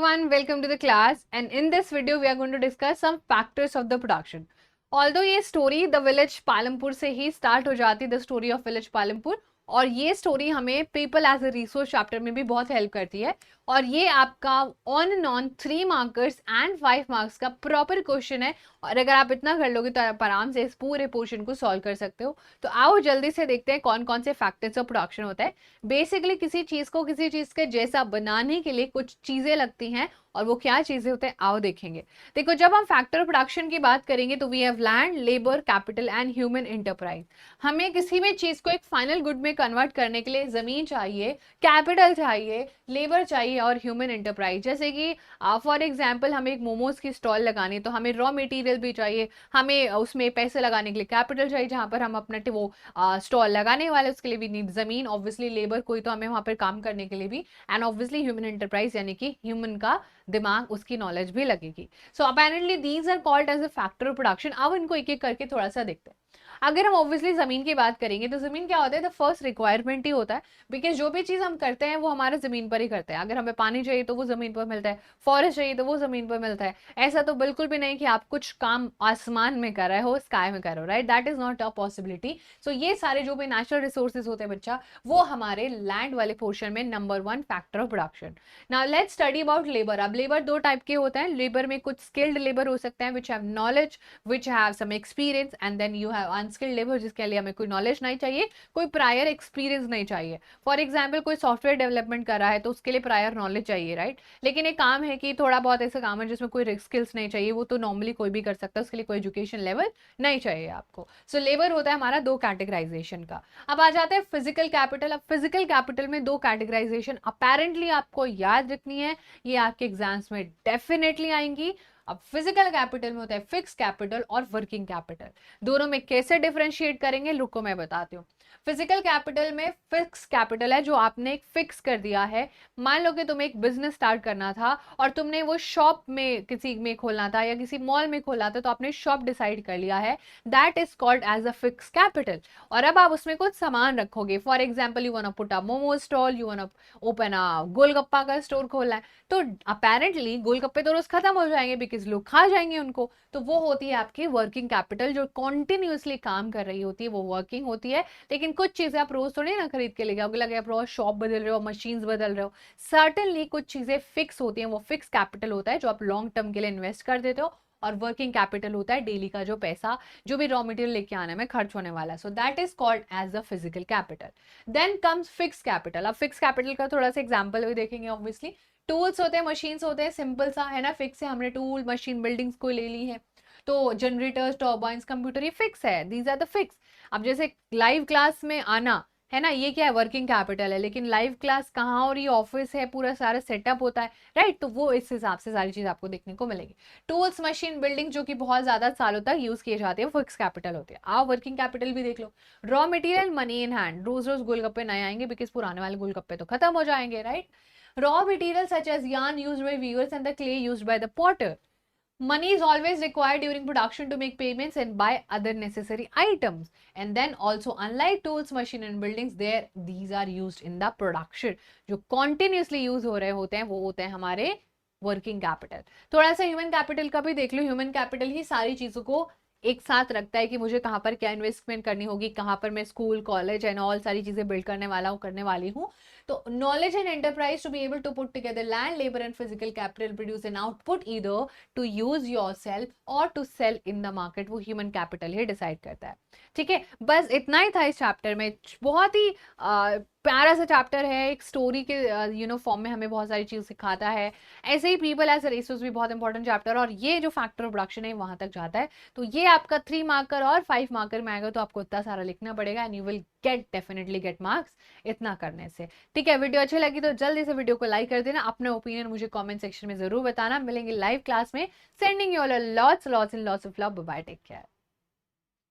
everyone, welcome to the class, and in this video we are going to discuss some factors of the production. Although ये story the village Palampur से ही start हो जाती the story of village Palampur, और ये story हमें people as a resource chapter में भी बहुत हेल्प करती है, और ये आपका on and on 3 markers and 5 marks का प्रॉपर क्वेश्चन है। और अगर आप इतना कर लोगे तो आप आराम से इस पूरे पोर्शन को सॉल्व कर सकते हो। तो आओ जल्दी से देखते हैं कौन कौन से फैक्टर्स ऑफ प्रोडक्शन होता है। बेसिकली किसी चीज को किसी चीज के जैसा बनाने के लिए कुछ चीजें लगती हैं, और वो क्या चीजें होते हैं आओ देखेंगे। देखो, जब हम फैक्टर ऑफ प्रोडक्शन की बात करेंगे तो we have land, labour, capital and human enterprise. हमें किसी भी चीज को एक फाइनल गुड में कन्वर्ट करने के लिए जमीन चाहिए, कैपिटल चाहिए, लेबर चाहिए और ह्यूमन एंटरप्राइज। जैसे कि फॉर एग्जांपल हमें एक मोमोज की स्टॉल लगानी है तो हमें रॉ मटेरियल भी चाहिए, हमें उसमें पैसे लगाने के लिए कैपिटल चाहिए जहां पर हम अपना वो स्टॉल लगाने वाले, उसके लिए भी नीड जमीन, ऑब्वियसली लेबर कोई तो हमें वहां पर काम करने के लिए भी, एंड ऑब्वियसली ह्यूमन एंटरप्राइज यानी कि ह्यूमन का दिमाग, उसकी नॉलेज भी लगेगी। So apparently these are called as a factor of production. अब इनको एक एक करके थोड़ा सा देखते हैं। अगर हम ऑब्वियसली जमीन की बात करेंगे तो जमीन क्या होता है, द फर्स्ट रिक्वायरमेंट ही होता है, बिकॉज जो भी चीज हम करते हैं वो हमारे जमीन पर ही करते हैं। अगर हमें पानी चाहिए तो वो जमीन पर मिलता है, फॉरेस्ट चाहिए तो वो जमीन पर मिलता है। ऐसा तो बिल्कुल भी नहीं कि आप कुछ काम आसमान में कर रहे हो, स्काई में कर रहे हो, right? That is not a possibility. So ये सारे जो भी नेचुरल रिसोर्सेज होते हैं बच्चा, वो हमारे लैंड वाले पोर्शन में number 1 factor of production. Now let's study about labour. अब लेबर दो टाइप के होते हैं। लेबर में कुछ स्किल्ड लेबर हो सकते हैं which have knowledge, which have some experience, and then you have unskilled labour जिसके लिए हमें कोई नॉलेज नहीं चाहिए, कोई प्रायर एक्सपीरियंस नहीं चाहिए। फॉर एग्जाम्पल कोई सॉफ्टवेयर डेवलपमेंट कर रहा है तो उसके लिए प्रायर नॉलेज चाहिए, राइट? लेकिन एक काम है कि थोड़ा बहुत ऐसा काम है जिसमें कोई स्किल्स नहीं चाहिए, वो तो नॉर्मली कोई भी कर सकता है, उसके लिए कोई एजुकेशन लेवल नहीं चाहिए आपको। सो लेबर होता है हमारा दो कैटेगराइजेशन का। अब आ जाता है फिजिकल कैपिटल। अब फिजिकल कैपिटल में दो कैटेगराइजेशन अपेरेंटली आपको याद रखनी है, ये आपके एग्जाम्स में डेफिनेटली आएंगी। अब फिजिकल कैपिटल में होता है फिक्स कैपिटल और वर्किंग कैपिटल। दोनों में कैसे डिफरेंशिएट करेंगे रुको मैं बताती हूँ। फिजिकल कैपिटल में फिक्स कैपिटल है जो आपने एक फिक्स कर दिया है। मान लो कि तुम्हें एक बिजनेस स्टार्ट करना था और तुमने वो शॉप में किसी में खोलना था या किसी मॉल में खोलना था, तो आपने शॉप डिसाइड कर लिया है, that is called as a fix capital. और अब आप उसमें कुछ सामान रखोगे। For example you want put a momo stall, you want open a golgappa का स्टोर खोलना है, तो अपेरेंटली गोलगप्पे तो रोज खत्म हो जाएंगे बिकॉज लोग खा जाएंगे उनको। तो वो होती है आपकी वर्किंग कैपिटल जो कॉन्टिन्यूसली काम कर रही होती है, वो वर्किंग होती है। लेकिन कुछ चीजें आप रोज थोड़ी ना खरीद के लेके आओगे, लगे आप रोज शॉप बदल रहे हो, मशीन्स बदल रहे हो। सर्टेनली कुछ चीजें फिक्स होती हैं, वो फिक्स कैपिटल होता है जो आप लॉन्ग टर्म के लिए इन्वेस्ट कर देते हो। और वर्किंग कैपिटल होता है डेली का जो पैसा, जो भी रॉ मटेरियल लेके आने में खर्च होने वाला है। So that is called as the physical capital. Then comes fix capital. अब फिक्स कैपिटल का थोड़ा सा एग्जांपल भी देखेंगे। ऑब्वियसली टूल्स होते हैं, मशीन्स होते हैं, सिंपल सा है ना, फिक्स है। हमने टूल मशीन बिल्डिंग्स को ले ली है, तो जनरेटर्स, टर्बाइंस, कंप्यूटर, ये फिक्स है, दीज आर द फिक्स। अब जैसे लाइव क्लास में आना है ना, ये क्या है, वर्किंग कैपिटल है। लेकिन लाइव क्लास कहाँ और ये ऑफिस है, पूरा सारा सेटअप होता है, राइट? तो वो इस हिसाब से सारी चीज आपको देखने को मिलेगी। टूल्स मशीन बिल्डिंग जो कि बहुत ज्यादा सालों तक यूज किए जाते हैं, फिक्स कैपिटल होते हैं। आप वर्किंग कैपिटल भी देख लो। Raw material, money in hand, रोज रोज गोलगप्पे नए आएंगे बिकॉज पुराने वाले गोलगप्पे तो खत्म हो जाएंगे, right? Raw materials such as yarn used by weavers and the clay used by the potter. Money is always required during production to make payments and buy other necessary items. And then also, unlike tools, machine and buildings, there these are used in the production. जो continuously use हो रहे होते हैं वो होते हैं हमारे working capital. थोड़ा सा ह्यूमन कैपिटल का भी देख लो। ह्यूमन कैपिटल ही सारी चीजों को एक साथ रखता है कि मुझे कहाँ पर क्या इन्वेस्टमेंट करनी होगी, कहाँ पर मैं स्कूल, कॉलेज एंड ऑल सारी चीजें बिल्ड करने वाला हूँ, करने वाली हूँ। तो knowledge and enterprise to be able to put together land, labor and physical capital produce an output either to use yourself or to sell in the market, वो human capital ही डिसाइड करता है। ठीक है, बस इतना ही था इस चैप्टर में। बहुत ही प्यारा सा चैप्टर है, एक स्टोरी के फॉर्म में हमें बहुत सारी चीज सिखाता है। ऐसे ही पीपल एज रिसोर्स भी बहुत इंपॉर्टेंट चैप्टर, और ये जो फैक्टर ऑफ प्रोडक्शन है वहां तक जाता है। तो ये आपका 3 मार्कर और 5 मार्कर में आएगा, तो आपको इतना सारा लिखना पड़ेगा and you will get definitely get marks इतना करने से। ठीक है, वीडियो अच्छी लगी तो जल्दी से वीडियो को लाइक कर देना, अपने ओपिनियन मुझे कमेंट सेक्शन में जरूर बताना। मिलेंगे लाइव क्लास में। Sending you all lots lots and lots of love. Bye, take care.